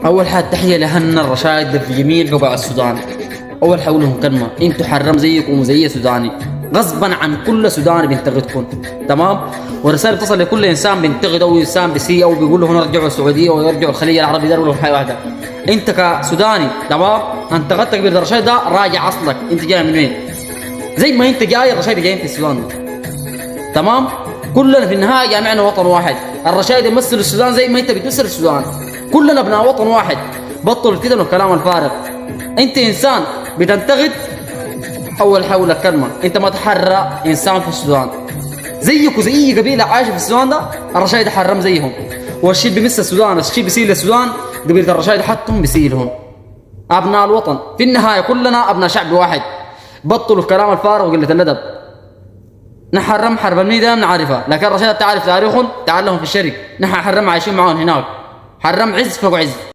اول حاجه تحيه لاهلنا الرشايد في جميع بقاع السودان. اول حاجه لهم كلمه، انتوا حرام زيكم وزي سوداني، غصبا عن كل سوداني بينتقدكم، تمام؟ ورساله تصل لكل انسان بينتقد او انسان بيسيء او بيقول لهم نرجعوا السعوديه ويرجعوا الخليج العربي، ده لهم حاجه واحده، انت كسوداني تمام انتقدت كبير الرشايد ده، راجع اصلك انت جاي من وين؟ زي ما انت جاي الرشايد جايين في السودان، تمام؟ كلنا في النهايه جامعنا وطن واحد، الرشايد يمثل السودان زي ما انت بتمثل السودان، كلنا ابناء وطن واحد. بطل كده من الكلام الفارغ. انت انسان بتنتقد، اول حول كلمه انت ما تحرى انسان في السودان زيك وزي اي قبيله عايشه في السودان ده، الرشايد حرم زيهم، والشيء بيمس السودان الشيء بيسيل السودان، قبيله الرشايد حتهم بيسيلهم. ابناء الوطن في النهايه كلنا ابناء شعب واحد. بطلوا الكلام الفارغ وقله الادب. نحرم حرب الميدان نعرفها، لكن الرشايد تعرف تاريخهم، تعال لهم في الشرق، نحن حرم عايشين معاهم هناك، حرم عز فوق عز.